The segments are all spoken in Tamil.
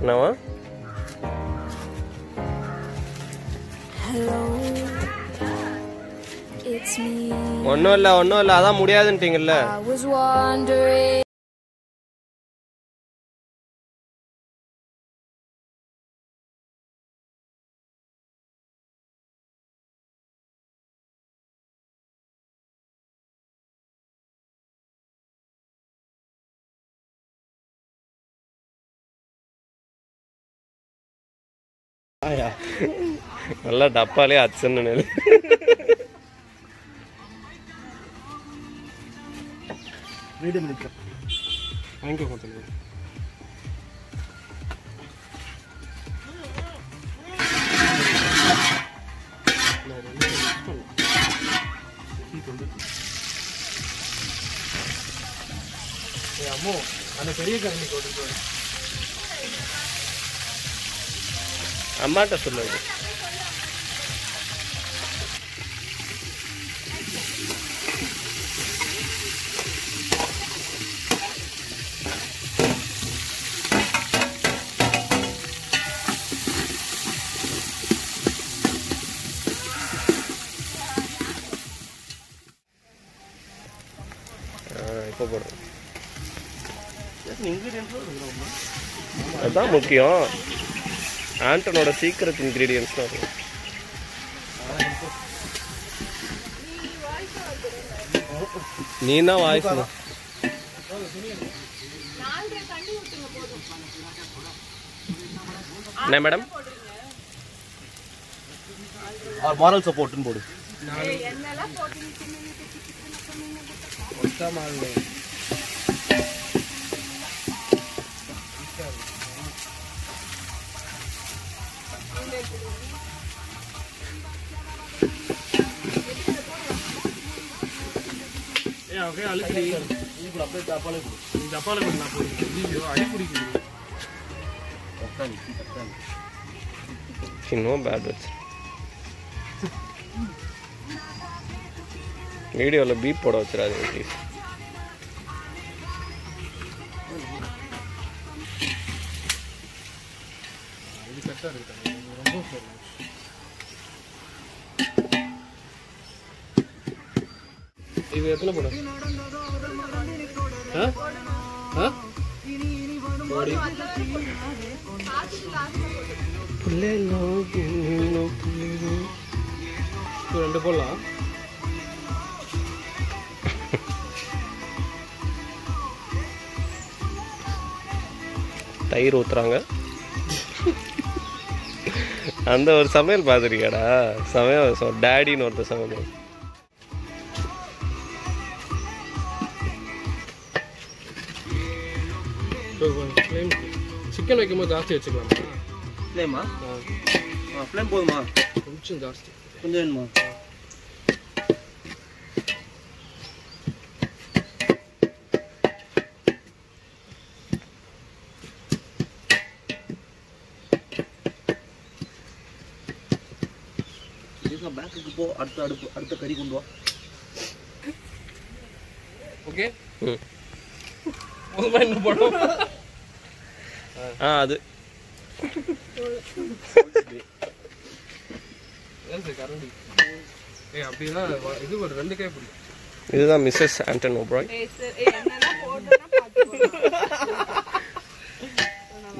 என்னவா? ஒன்றும் இல்லை அதான் முடியாதுன்ட்டீங்கல்ல. நல்லா டப்பாலே அச்சன்னு நெல். வாங்கிக்கோ கொஞ்சம். அம்மோ அந்த பெரிய கரண்டி போட்டு அம்மாட்ட சொல்லுங்க. இப்போ போடுறோம். அதுதான் முக்கியம். ஆண்டனோட சீக்ரெட் இன்கிரீடியன்ஸ் தான் அது. நீ தான் வாய்ஸ் என்ன மேடம்? மாரல் சப்போர்ட்னு போடு. வீடியோவில் பீப் போட வச்சிடாது ப்ளீஸ். இது எத்தனை போட? ரெண்டு போடலாம். தயிர் ஊத்துறாங்க. அந்த ஒரு சமையல் பார்த்துருக்கியாடா? சமையல் டேடின்னு ஒருத்தர் சமையல். சிக்கன் வைக்கும்போது ஜாஸ்தி வச்சுக்கலாமா? ஃப்ளேமா? ஃப்ளேம் போதுமா? கொஞ்சம் ஜாஸ்தி. கொஞ்சம் வேணுமா? பேக்குக்கு போ. அடுத்த கறி கொண்டு வா. ஓகே. என்ன போடும்? அது இதுதான் மிஸ்ஸஸ் ஆண்டன் ஓப்ராய்.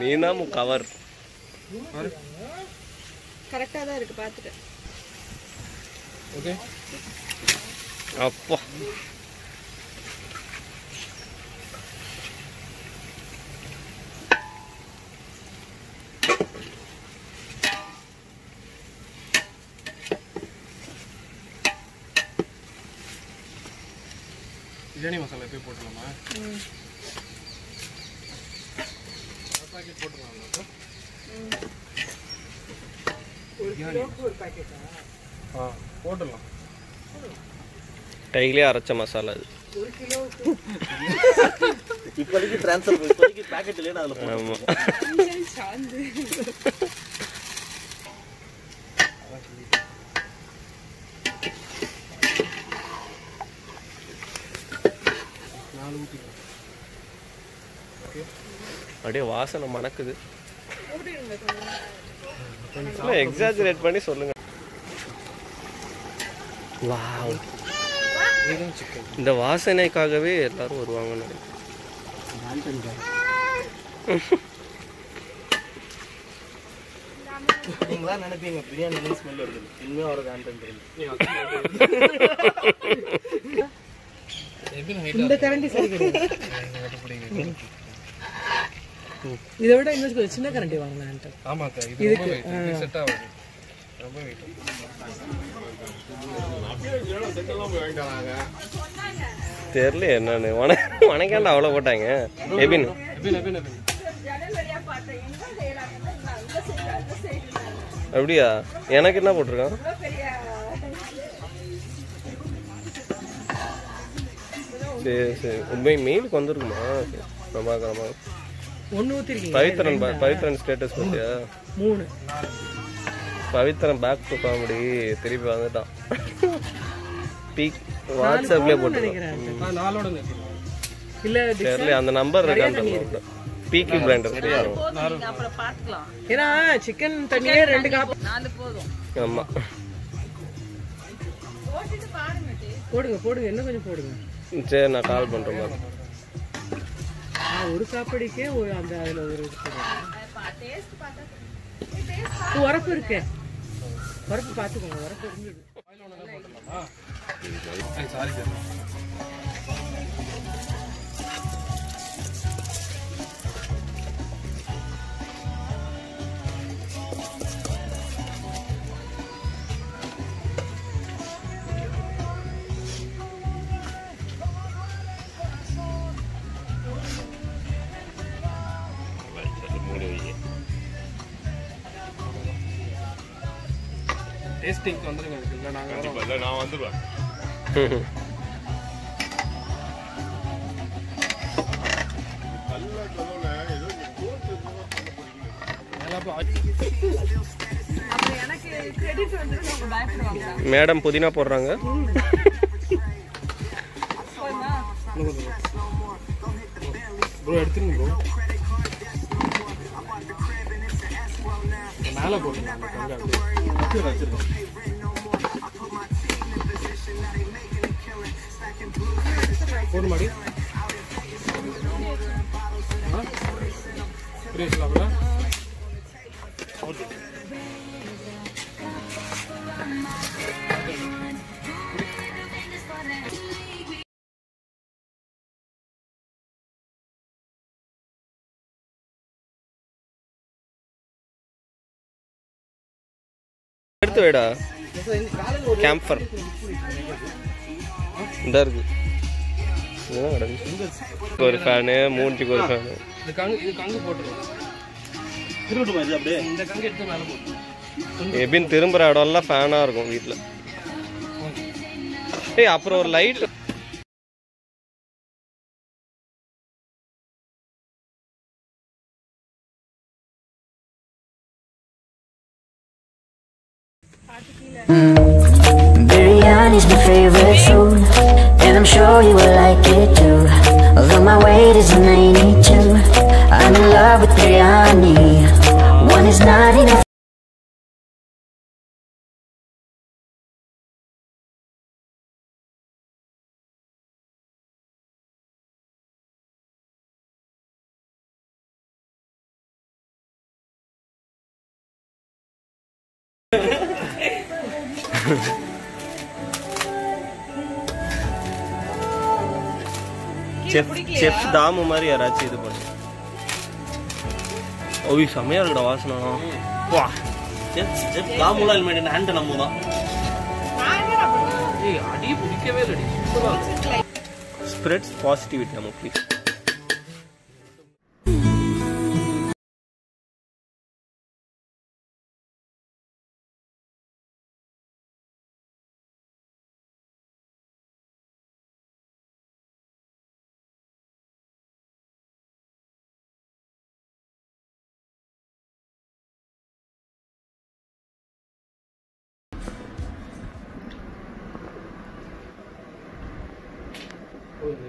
நீனாமு கவர் கரெக்டா தான் இருக்கு பாத்துட்டு. ஓகே. அப்பா பிரியாணி மசாலா போய் போட்டுடலாமா? பாக்கெட் போட்டுடலாமா? ஒரு பாக்கெட்டா? போட்டுடலாம். கையிலே அரைச்ச மசாலா அது. இப்போதைக்கு ட்ரான்ஸ்ஃபர் இப்போதைக்கு பாக்கெட் இல்லைன்னா அதில் ஆமாம். அப்படியே வாசனை மணக்குது. எக்ஸாஜரேட் பண்ணி சொல்லுங்க. வாவ், இந்த வாசனைக்காகவே எல்லாரும் வருவாங்கன்னு நினைக்கிறேன். நீங்களா நினைப்பீங்க பிரியாணி ஸ்மெல் வருது, இன்னும் அவருக்கு ஆண்டன் தெரியும். இந்த கரண்டி சரி கிடையாது. இதை விட இன்னும் சின்ன கரண்டி வாங்கினேன். ஆமாக்கா, இதுக்கு செட் ஆகுது. ரொம்ப வெயிட். தெரியல என்னன்னு. உனக்கேண்டா அவ்வளோ போட்டாங்க? எபின் அப்படியா? எனக்கு என்ன போட்டிருக்கான்? சரி சரி, உண்மை மெயிலுக்கு வந்துருக்குமா? நம்ம ஒன்று ஊற்றிருக்கீங்க. பவித்ரன் ஸ்டேட்டஸ் பார்த்தியா? 3. பவித்ரன் பேக் டு காமெடி திருப்பி வந்துட்டான். பீக் வாட்ஸ்அப்லேயே போட்டுருக்கேன். இல்ல தெரியல, அந்த நம்பர் இருக்கான். பீக்கி பிராண்டர். ஏன்னா சிக்கன் தண்ணியே 2 காப்பு. ஆமா, போடுங்க இன்னும் கொஞ்சம் போடுங்க. சரி, நான் கால் பண்றேன். ஒரு சாப்பாடுக்கே ஒரு அந்த அதுல ஒரு உரப்பு இருக்கு. உரப்பு பார்த்துக்கோங்க. உரப்பு இருந்துது. Sorry sir. டேஸ்டிங் வந்துருங்க. இல்லை நாங்கள் நான் வந்துடுவேன். மேடம் புதினா போடுறாங்க. ப்ரோ எடுத்துருங்க ப்ரோ. மேலே போட்டுருங்க. போடு மாடி புரியுதுங்களா? எடுத்து வைடா. கேம்பர் இந்த இருக்கு. ஒரு ஃபேனு, மூஞ்சிக்கு ஒரு ஃபேனு. இது கங்கு போட்டுருவோம். திருவிட்டுமா இது அப்படியே? இந்த கங்கு எடுத்து மேலே போட்டு எபின் திரும்புற இடம்லாம் ஃபேனாக இருக்கும் வீட்டில். ஏய், அப்புறம் ஒரு light. Biryani's my favorite food, and I'm sure you will like it too. Although my weight is 92, I'm in love with biryani. One is not enough. Chef Damu மாதிரி யாராச்சும் இது பண்ணு. ஓய், செம்மையா இருக்குடா வாசனை. வா, செஃப் தாமுலா இல்மேட் ஹேண்ட் நம்ம தான். அடி பிடிக்கவே இல்லை. ஸ்ப்ரெட்ஸ் பாசிட்டிவிட்டி நம்ம ப்ளீஸ்.